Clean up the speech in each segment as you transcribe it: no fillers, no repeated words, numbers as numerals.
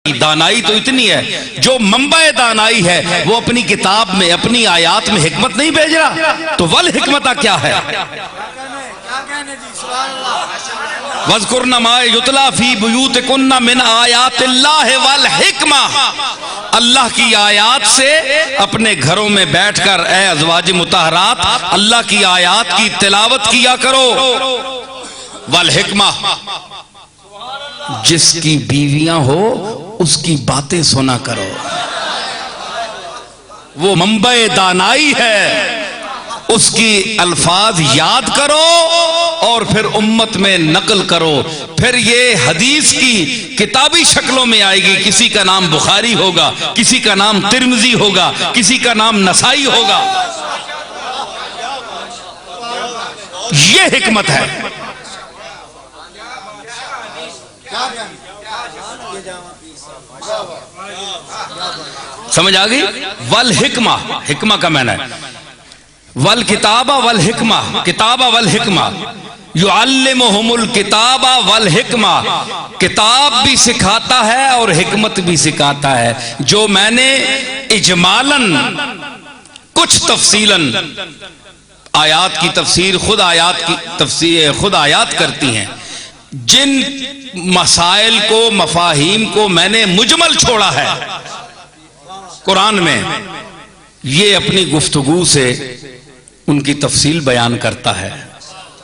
दानाई तो इतनी है, जो मंबा दानाई है वो अपनी किताब में अपनी आयात में हिकमत नहीं भेज रहा, तो वल हिकमता क्या है? वज़कुरना मा युतला फी बुयूतिकुन्ना मिन आयातिल्लाहि वल हिकमा, अल्लाह की आयात से अपने घरों में बैठकर ए अज़वाज मुतहरात अल्लाह की आयात की तिलावत किया करो। वल हिकमा, जिसकी बीवियां हो उसकी बातें सुना करो, वो मंबे दानाई है, उसकी अल्फाज याद करो और फिर उम्मत में नकल करो। फिर ये हदीस की किताबी शक्लों में आएगी, किसी का नाम बुखारी होगा, किसी का नाम तिर्मिज़ी होगा, किसी का नाम नसाई होगा। ये हिकमत है। समझ आ गई? वल हिकमा, हिकमा का मैंने वल किताबा वल हिकमा, किताबा वल हिकमा, युअल्लिमुहुमुल किताबा वल हिकमा, किताब भी सिखाता है और हिकमत भी सिखाता है। जो मैंने इजमालन कुछ तफसीलन, आयात की तफसीर खुद आयात की तफसीर खुद आयात करती हैं, जिन मसाइल को मफाहीम को मैंने मुजमल छोड़ा है कुरान में, ये अपनी गुफ्तगू से उनकी तफसील बयान करता है।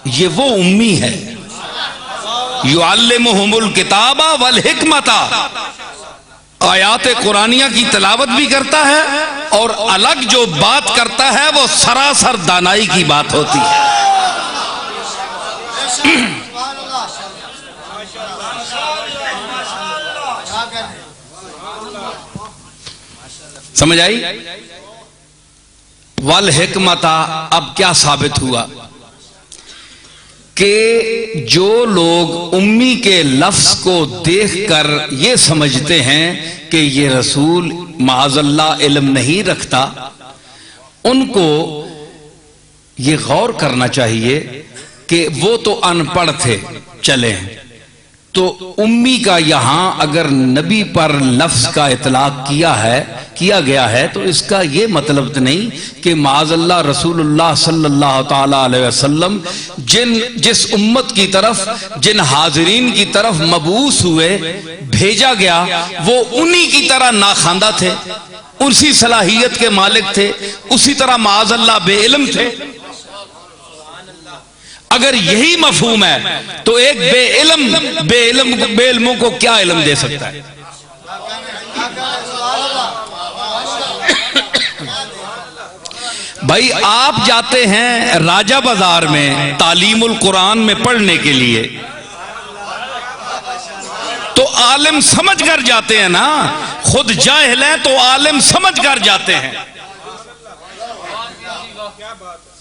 ये वो उम्मी है, युअल्लिमुहुमुल किताबा वल हिकमता, आयात कुरानिया की तिलावत भी करता है और अलग जो बात करता है वो सरासर दानाई की बात होती है। समझ आई? वल हिकमता, अब क्या साबित हुआ कि जो लोग उम्मी के लफ्ज को देखकर ये समझते हैं कि ये रसूल माअज़ल्लाह इल्म नहीं रखता, उनको ये गौर करना चाहिए कि वो तो अनपढ़ थे, चले, तो उम्मी का यहां अगर नबी पर लफ्ज का इतलाक किया गया है तो इसका ये मतलब तो नहीं कि माअज़ल्लाह रसूलुल्लाह सल्लल्लाहु ताला अलैहि वसल्लम जिस उम्मत की तरफ, जिन हाजिरीन की तरफ मबूस हुए, भेजा गया, वो उन्हीं की तरह नाखांदा थे, उसी सलाहियत के मालिक थे, उसी तरह माअज़ल्लाह बेइल्म थे। अगर यही मफहूम है तो एक बेइल्मों को क्या इल्म दे सकता है? भाई आप जाते हैं राजा बाजार में तालीमुल कुरान में पढ़ने के लिए, तो आलिम समझ कर जाते हैं ना, खुद जाहिल है तो आलिम समझ कर जाते हैं।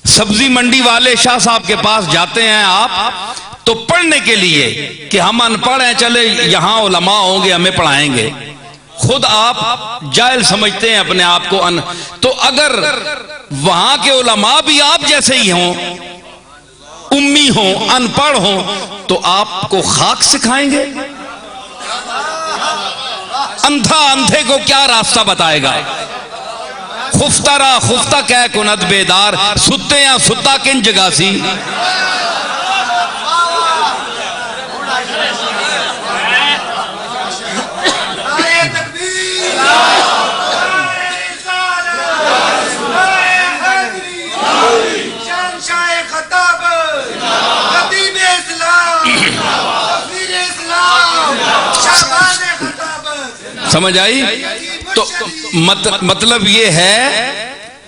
सब्जी मंडी वाले शाह साहब के पास जाते हैं आप तो पढ़ने के लिए कि हम अनपढ़ हैं, चले यहां उलमा होंगे हमें पढ़ाएंगे, खुद आप जाहिल समझते हैं अपने आप को तो अगर वहां के उलमा भी आप जैसे ही हों, उम्मी हों, अनपढ़ हों, तो आपको खाक सिखाएंगे? अंधा अंधे को क्या रास्ता बताएगा? खुफ्तारा खुफ्ता कह कुनत बेदार, सुते या सुता किन जगासी। समझ आई? तो मतलब ये है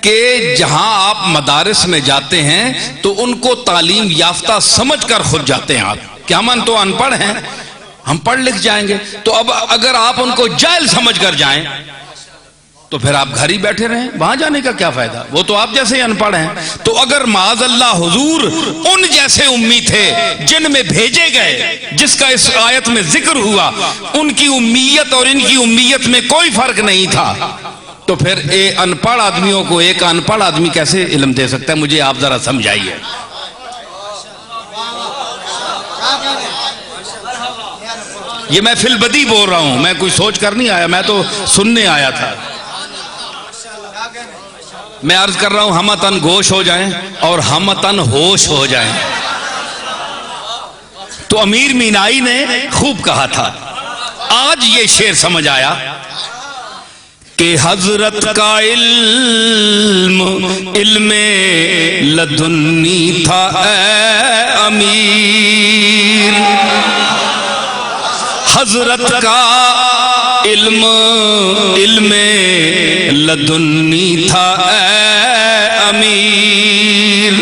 कि जहां आप मदारिस में जाते हैं तो उनको तालीम याफ्ता समझकर खुद जाते हैं आप, कि हम तो अनपढ़ हैं, हम पढ़ लिख जाएंगे। तो अब अगर आप उनको जाहिल समझकर जाएं तो फिर आप घर ही बैठे रहें, वहां जाने का क्या फायदा? वो तो आप जैसे ही अनपढ़ हैं। तो अगर माअज़ल्लाह हुजूर उन जैसे उम्मी थे जिनमें भेजे गए, जिसका इस आयत में जिक्र हुआ, उनकी उम्मीयत और इनकी उम्मीयत में कोई फर्क नहीं था, तो फिर अनपढ़ आदमियों को एक अनपढ़ आदमी कैसे इल्म दे सकता है? मुझे आप जरा समझाइए। ये मैं फिलबदी बोल रहा हूं, मैं कोई सोच कर नहीं आया, मैं तो सुनने आया था। मैं अर्ज कर रहा हूं हमतन गोश हो जाएं और हमतन होश हो जाएं। तो अमीर मीनाई ने खूब कहा था। आज ये शेर समझ आया कि हजरत का इल्मे लदुन्नी था ऐ अमीर, हजरत का इल्मे लदुन्नी था ऐ अमीर,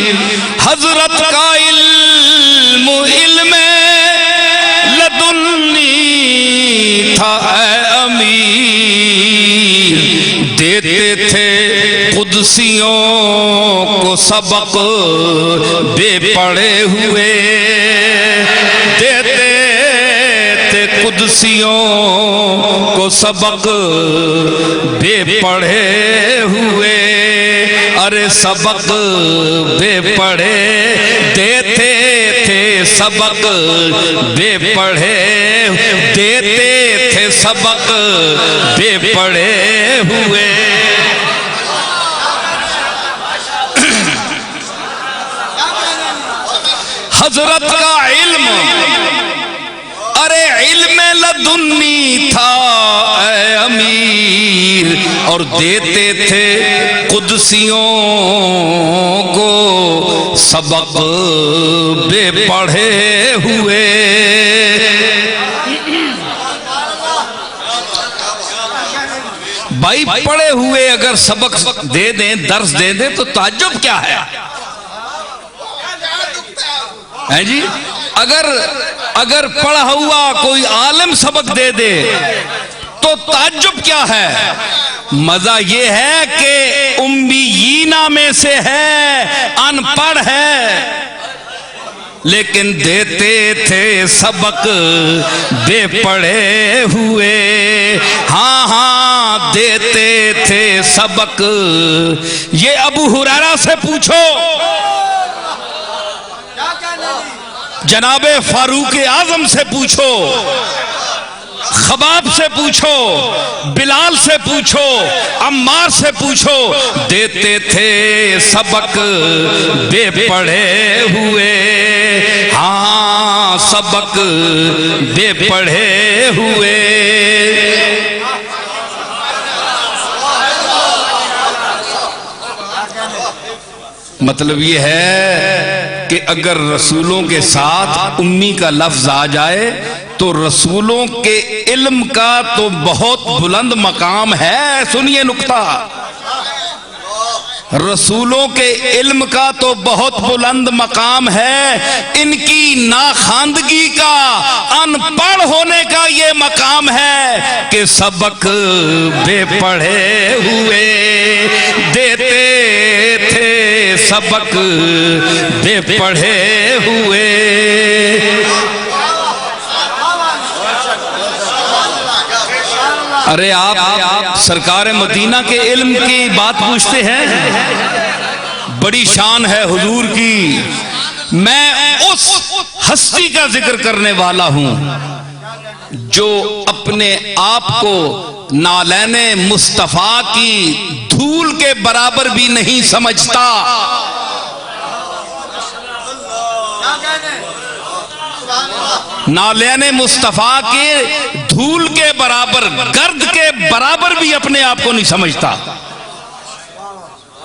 हजरत का इल्मे लदुन्नी था ऐ अमीर, देते थे कुदसियों को सबक बेपढ़े हुए, देते थे कुदसियों को सबक बेपढ़े हुए, अरे सबक बेपढ़े देते थे, सबक बेपढ़े देते थे, सबक बेपढ़े हुए। हजरत का इल्म, अरे इल्म लदुन्नी था ऐ अमीर, और देते थे कुदसियों को सबक बेपढ़े हुए। भाई पढ़े हुए अगर सबक दे दें, दर्स दे दें, तो ताज्जुब क्या है जी? अगर पढ़ा हुआ कोई आलिम सबक दे दे तो ताज्जुब क्या है? मजा ये है कि उम्मीयीना में से है, अनपढ़ है, लेकिन देते थे सबक बेपढ़े हुए। हाँ हाँ देते थे सबक। ये अबू हुरैरा से पूछो, जनाबे फारूक आजम से पूछो, खबाब से पूछो, बिलाल से पूछो, अम्मार से पूछो, देते थे सबक बेपढ़े हुए। हाँ सबक बेपढ़े हुए। मतलब ये है कि अगर रसूलों के साथ उम्मी का लफ्ज आ जाए तो रसूलों के इल्म का तो बहुत बुलंद मकाम है। सुनिए नुक्ता, रसूलों के इल्म का तो बहुत बुलंद मकाम है, इनकी नाखांदगी का, अनपढ़ होने का ये मकाम है कि सबक बेपढ़े हुए देते थे, सबक बेपढ़े हुए। अरे आप सरकार मदीना के इल्म की बात पूछते हैं, बड़ी शान है हुजूर की। मैं उस हस्ती का जिक्र करने वाला हूं जो अपने आप को नालैने मुस्तफा की धूल के बराबर भी नहीं समझता। नालैने मुस्तफा के धूल के बराबर, गर्द के बराबर भी अपने आप को नहीं समझता।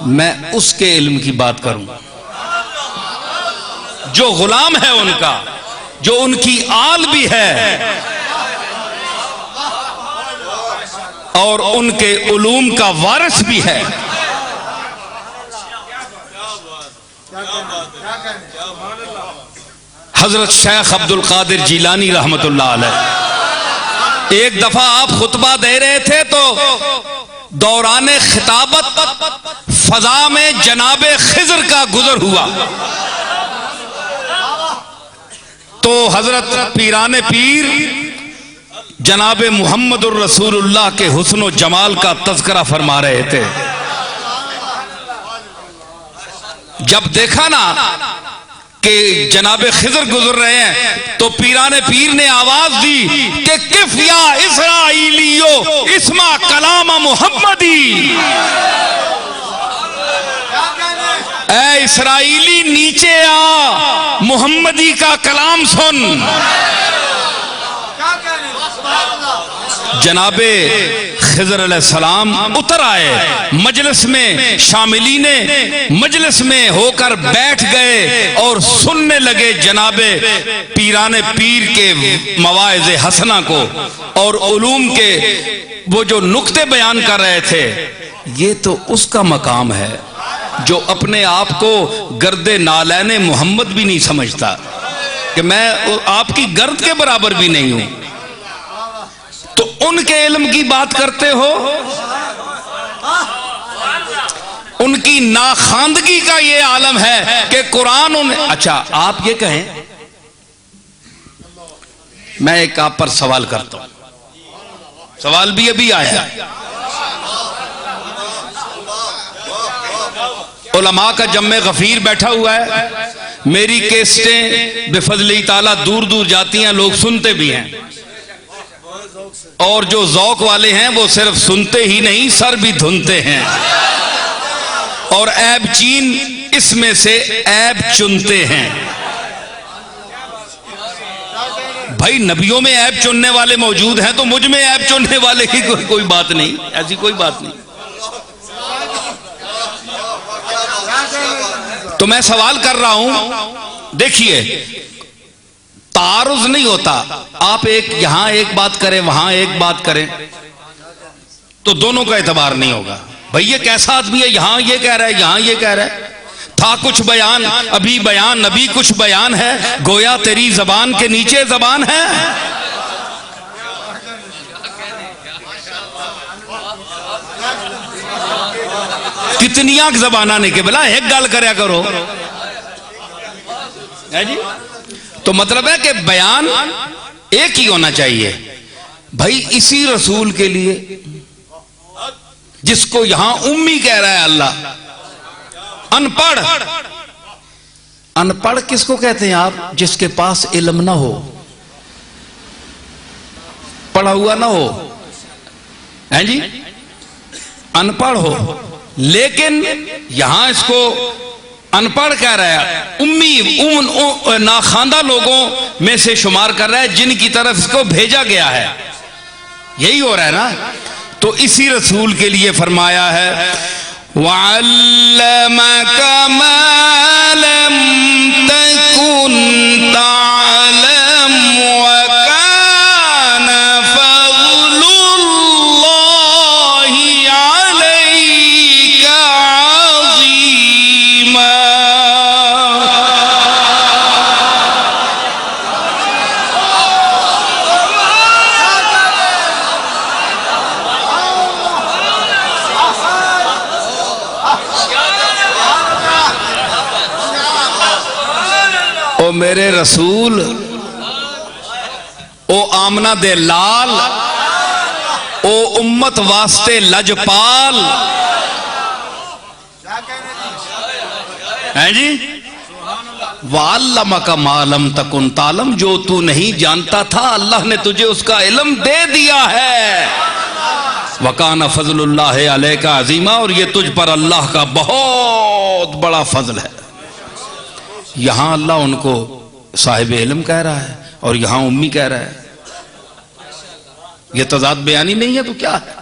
मैं उसके इल्म की बात करूं जो गुलाम है उनका, जो उनकी आल भी है और उनके उलूम का वारिस भी है। हजरत शेख अब्दुल कादिर जिलानी रहमतुल्लाह अलैह एक दफा आप खुतबा दे रहे थे तो दौराने खिताबत फजा में जनाबे खिजर का गुजर हुआ, तो हजरत पीराने पीर जनाबे मुहम्मदुर रसूलुल्लाह के हुस्न व जमाल का तज़किरा फरमा रहे थे। जब देखा ना कि जनाबे खिजर गुजर रहे हैं तो पीराने पीर ने आवाज दी कि किफ या इसराइलियो इस्मा कलाम मुहम्मदी, ऐ इसराइली नीचे आ, मुहम्मदी का कलाम सुन। जनाबे खिजर अलैहिस्सलाम उतर आए मजलिस में, शामिलीने मजलिस में होकर बैठ गए और सुनने लगे जनाबे पीराने पीर के मवाइज़े हसना को और उलूम के वो जो नुक्ते बयान कर रहे थे। ये तो उसका मकाम है जो अपने आप को गर्दे नालैने मोहम्मद भी नहीं समझता कि मैं आपकी गर्द के बराबर भी नहीं हूं, तो उनके इल्म की बात करते हो। उनकी नाखांदगी का ये आलम है कि कुरान उन्हें, अच्छा आप ये कहें, मैं एक आप पर सवाल करता हूं, सवाल भी अभी आया। उलमा का जम्मे गफीर बैठा हुआ है, मेरी केस्टें बेफजली ताला दूर दूर जाती हैं, लोग सुनते भी हैं, और जो जौक वाले हैं वो सिर्फ सुनते ही नहीं सर भी धुनते हैं, और ऐब चीन इसमें से ऐब चुनते हैं। भाई नबियों में ऐब चुनने वाले मौजूद हैं तो मुझ में ऐब चुनने वाले की कोई बात नहीं, ऐसी कोई बात नहीं। तो मैं सवाल कर रहा हूं, देखिए तारुज नहीं होता, आप एक यहां एक बात करें वहां एक बात करें तो दोनों का एतबार नहीं होगा। भाई ये कैसा आदमी है, यहां ये कह रहा है यहां ये कह रहा है, था कुछ बयान अभी बयान अभी कुछ बयान है, गोया तेरी जबान के नीचे जबान है। कितनियां जबाना ने के बोला एक गल करया करो है जी। तो मतलब है कि बयान एक ही होना चाहिए। भाई इसी रसूल के लिए जिसको यहां उम्मी कह रहा है अल्लाह, अनपढ़, अनपढ़ किसको कहते हैं आप? जिसके पास इल्म ना हो, पढ़ा हुआ ना हो, है जी, अनपढ़ हो। लेकिन यहां इसको अनपढ़ कह रहा है, उम्मी उन नाखांदा लोगों में से शुमार कर रहा है जिनकी तरफ इसको भेजा गया है। यही हो रहा है ना। तो इसी रसूल के लिए फरमाया है वअल्लमका मा लम तकुन तअलम व काना फज़लुल्लाहि अलैका अज़ीमा। ओ मेरे रसूल, ओ आमना दे लाल, ओ उम्मत वास्ते लजपाल, है जी। वअल्लमका मा लम तकुन तालम, जो तू नहीं जानता था अल्लाह ने तुझे उसका इल्म दे दिया है। वकाना फजलुल्लाहि अलैका अजीमा, और ये तुझ पर अल्लाह का बहुत बड़ा फजल है। यहां अल्लाह उनको साहिब इल्म कह रहा है और यहां उम्मी कह रहा है। यह तजाद बयानी नहीं है तो क्या है?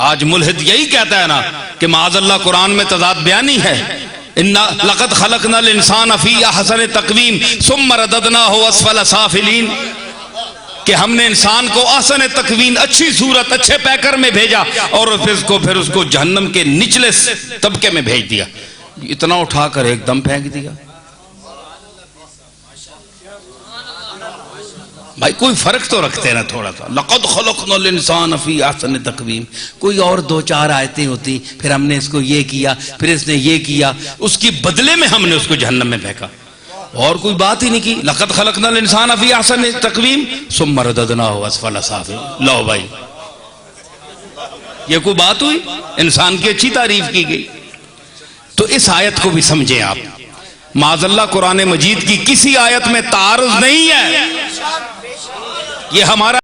आज मुल्हिद यही कहता है ना कि माअज़ल्लाह कुरान में तजाद बयानी है। इन्ना लक़द खलक़नल इंसान फी अहसन तक़वीम सुम्मा रददनाहु अस्फल साफिलीन, कि हमने इंसान को अहसन तक़वीम, अच्छी सूरत, अच्छे पैकर में भेजा और फिर उसको जहन्नम के निचले तबके में भेज दिया। इतना उठाकर एकदम फेंक दिया। भाई कोई फर्क तो रखते ना थोड़ा सा। लक़द खलक़नल इंसान फी अहसन तक़वीम, कोई और दो चार आयतें होती, फिर हमने इसको ये किया, फिर इसने ये किया, उसकी बदले में हमने उसको जहन्नम में फेंका, और कोई बात ही नहीं की। लक़द खलक़नल इंसान फी अहसन तक़वीम सुम्मा रददनाहु अस्फल साफिलीन। लो भाई ये कोई बात हुई? इंसान की अच्छी तारीफ की गई। तो इस आयत को भी समझें आप। माज़अल्लाह कुरान मजीद की किसी आयत में तारुज़ नहीं है। ये हमारा